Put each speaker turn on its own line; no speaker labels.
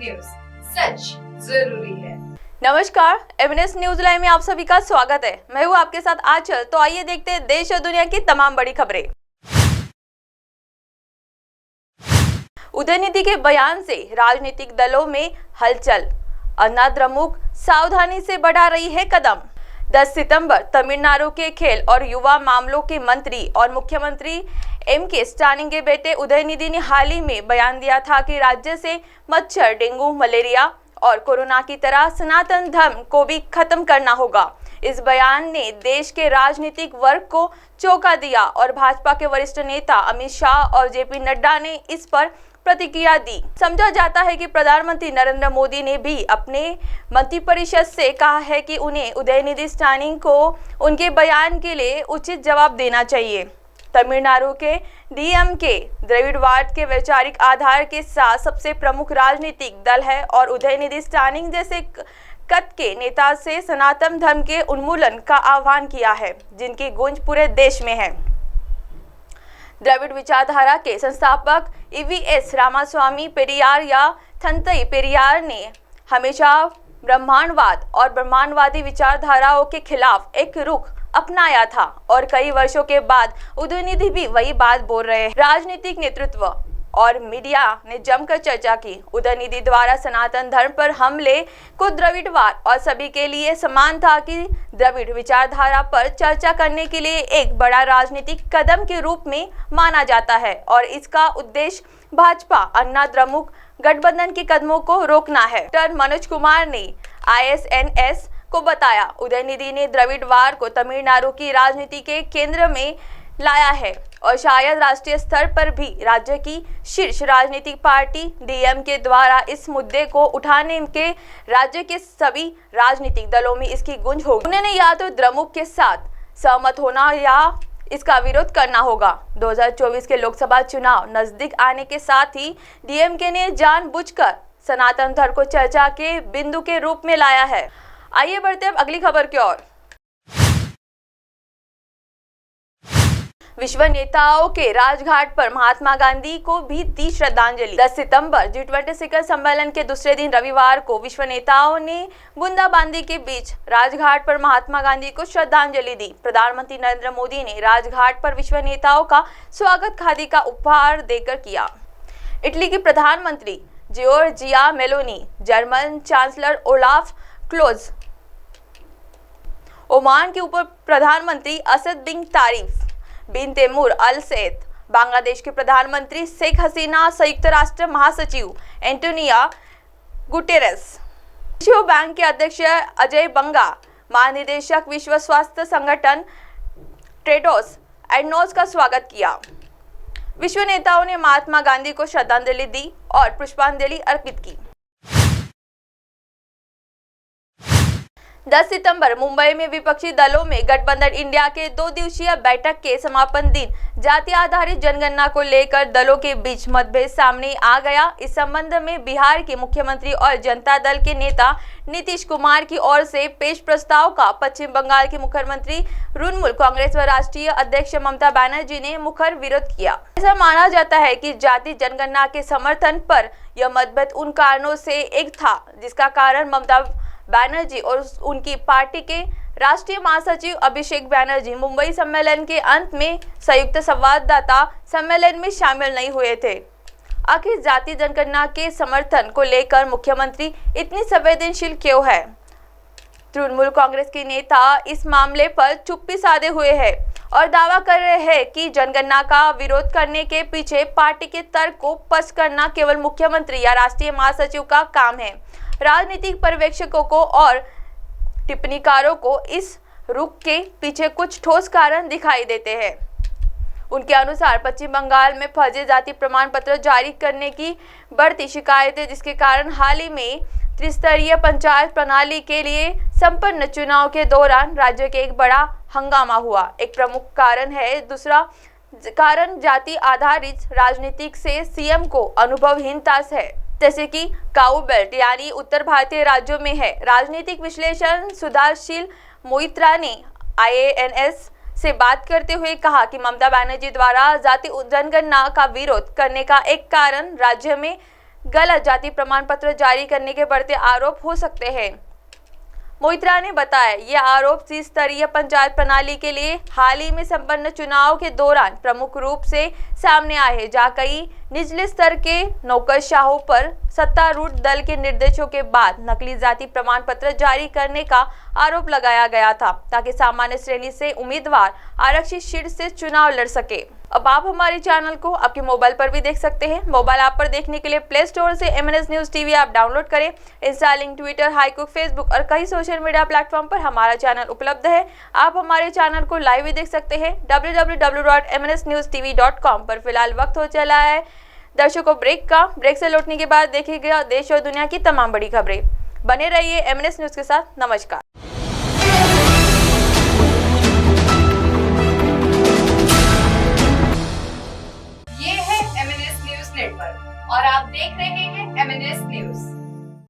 News, सच जरूरी है।
नमस्कार, एमएनएस न्यूज लाइव में आप सभी का स्वागत है। मैं हूँ आपके साथ आंचल। तो आइए देखते हैं देश और दुनिया की तमाम बड़ी खबरें। उदयनिधि के बयान से राजनीतिक दलों में हलचल, अन्ना द्रमुक सावधानी से बढ़ा रही है कदम। 10 सितंबर तमिलनाडु के खेल और युवा मामलों के मंत्री और मुख्यमंत्री एम.के. स्टालिन के बेटे उदयनिधि ने हाल ही में बयान दिया था कि राज्य से मच्छर, डेंगू, मलेरिया और कोरोना की तरह सनातन धर्म को भी खत्म करना होगा। इस बयान ने देश के राजनीतिक वर्ग को चौंका दिया और भाजपा के वरिष्ठ नेता अमित शाह और जेपी नड्डा ने इस पर प्रतिक्रिया दी। समझा जाता है कि प्रधानमंत्री नरेंद्र मोदी ने भी अपने मंत्रिपरिषद से कहा है कि उन्हें उदयनिधि स्टालिन को उनके बयान के लिए उचित जवाब देना चाहिए। तमिलनाडु के डीएमके द्रविड़वाद के वैचारिक आधार के साथ सबसे प्रमुख राजनीतिक दल है और उदयनिधि स्टालिन जैसे कद के नेता से सनातन धर्म के उन्मूलन का आह्वान किया है, जिनकी गूंज पूरे देश में है। द्रविड़ विचारधारा के संस्थापक ईवीएस रामास्वामी पेरियार या थंतई पेरियार ने हमेशा ब्रह्मांडवाद और ब्रह्मांडवादी विचारधाराओं के खिलाफ एक रुख अपनाया था और कई वर्षों के बाद उदयनिधि भी वही बात बोल रहे हैं। राजनीतिक नेतृत्व और मीडिया ने जमकर चर्चा की। उदयनिधि द्वारा सनातन धर्म पर हमले को द्रविड़वाद और सभी के लिए समान था कि द्रविड़ विचारधारा पर चर्चा करने के लिए एक बड़ा राजनीतिक कदम के रूप में माना जाता है और इसका उद्देश्य भाजपा अन्ना द्रमुक गठबंधन के कदमों को रोकना है। डॉक्टर मनोज कुमार ने ISNS को बताया, उदयनिधि ने द्रविड़वाद को तमिलनाडु की राजनीति के केंद्र में लाया है और शायद राष्ट्रीय स्तर पर भी राज्य की शीर्ष राजनीतिक पार्टी डीएमके द्वारा इस मुद्दे को उठाने के राज्य के सभी राजनीतिक दलों में इसकी गूंज होगी। उन्होंने या तो द्रमुक के साथ सहमत होना या इसका विरोध करना होगा। 2024 के लोकसभा चुनाव नजदीक आने के साथ ही डीएमके ने जानबूझकर सनातन धर्म को चर्चा के बिंदु के रूप में लाया है। आइए बढ़ते हैं अगली खबर की ओर। विश्व नेताओं के राजघाट पर महात्मा गांधी को भी दी श्रद्धांजलि। 10 सितंबर G20 शिखर सम्मेलन के दूसरे दिन रविवार को विश्व नेताओं ने बूंदाबांदी के बीच राजघाट पर महात्मा गांधी को श्रद्धांजलि दी। प्रधानमंत्री नरेंद्र मोदी ने राजघाट पर विश्व नेताओं का स्वागत खादी का उपहार देकर किया। इटली की प्रधानमंत्री Giorgia Meloni, German chancellor Olaf Scholz, Oman के उप प्रधानमंत्री असद बिन तारिफ बिन तैमूर अल सैद, बांग्लादेश के प्रधानमंत्री शेख हसीना, संयुक्त राष्ट्र महासचिव एंटोनियो गुटेरेस, विश्व बैंक के अध्यक्ष अजय बंगा, महानिदेशक विश्व स्वास्थ्य संगठन टेड्रोस एडनोम का स्वागत किया। विश्व नेताओं ने महात्मा गांधी को श्रद्धांजलि दी और पुष्पांजलि अर्पित की। 10 सितंबर मुंबई में विपक्षी दलों में गठबंधन इंडिया के 2 दिवसीय बैठक के समापन दिन जाति आधारित जनगणना को लेकर दलों के बीच मतभेद सामने आ गया। इस संबंध में बिहार के मुख्यमंत्री और जनता दल के नेता नीतीश कुमार की ओर से पेश प्रस्ताव का पश्चिम बंगाल के मुख्यमंत्री तृणमूल कांग्रेस व राष्ट्रीय अध्यक्ष ममता बनर्जी ने मुखर विरोध किया। ऐसा माना जाता है कि जाति जनगणना के समर्थन पर यह मतभेद उन कारणों से एक था जिसका कारण ममता बनर्जी और उनकी पार्टी के राष्ट्रीय महासचिव अभिषेक बनर्जी मुंबई सम्मेलन के अंत में संयुक्त संवाददाता सम्मेलन में शामिल नहीं हुए थे। आखिर जाति जनगणना के समर्थन को लेकर मुख्यमंत्री इतनी संवेदनशील क्यों है? तृणमूल कांग्रेस के नेता इस मामले पर चुप्पी साधे हुए हैं और दावा कर रहे हैं कि जनगणना का विरोध करने के पीछे पार्टी के तर्क को स्पष्ट करना केवल मुख्यमंत्री या राष्ट्रीय महासचिव का काम है। राजनीतिक पर्यवेक्षकों को और टिप्पणीकारों को इस रुख के पीछे कुछ ठोस कारण दिखाई देते हैं। उनके अनुसार पश्चिम बंगाल में फर्जी जाति प्रमाण पत्र जारी करने की बढ़ती शिकायतें, जिसके कारण हाल ही में त्रिस्तरीय पंचायत प्रणाली के लिए संपन्न चुनाव के दौरान राज्य के एक बड़ा हंगामा हुआ, एक प्रमुख कारण है। दूसरा कारण जाति आधारित राजनीतिक से सीएम को अनुभवहीनता है, जैसे कि काऊ बेल्ट यानी उत्तर भारतीय राज्यों में है। राजनीतिक विश्लेषण सुधाशील मोइत्रा ने IANS से बात करते हुए कहा कि ममता बनर्जी द्वारा जाति जनगणना का विरोध करने का एक कारण राज्य में गलत जाति प्रमाण पत्र जारी करने के बढ़ते आरोप हो सकते हैं। मोइत्रा ने बताया, ये आरोप त्रिस्तरीय पंचायत प्रणाली के लिए हाल ही में संपन्न चुनाव के दौरान प्रमुख रूप से सामने आए हैं, जहां कई निचले स्तर के नौकरशाहों पर सत्तारूढ़ दल के निर्देशों के बाद नकली जाति प्रमाण पत्र जारी करने का आरोप लगाया गया था, ताकि सामान्य श्रेणी से उम्मीदवार आरक्षित सीट से चुनाव लड़ सके। अब आप हमारे चैनल को आपके मोबाइल पर भी देख सकते हैं। मोबाइल ऐप पर देखने के लिए प्ले स्टोर से MNS news TV app download करें। इंस्टा, लिंक, ट्विटर, हाईकुक, फेसबुक और कई सोशल मीडिया प्लेटफॉर्म पर हमारा चैनल उपलब्ध है। आप हमारे चैनल को लाइव भी देख सकते हैं www.mnsnewstv.com पर। फिलहाल वक्त हो चला है दर्शकों ब्रेक का। ब्रेक से लौटने के बाद देखिएगा देश और दुनिया की तमाम बड़ी खबरें। बने रहिए MNS न्यूज के साथ। नमस्कार।
ये है MNS न्यूज नेटवर्क और आप देख रहे हैं MNS न्यूज।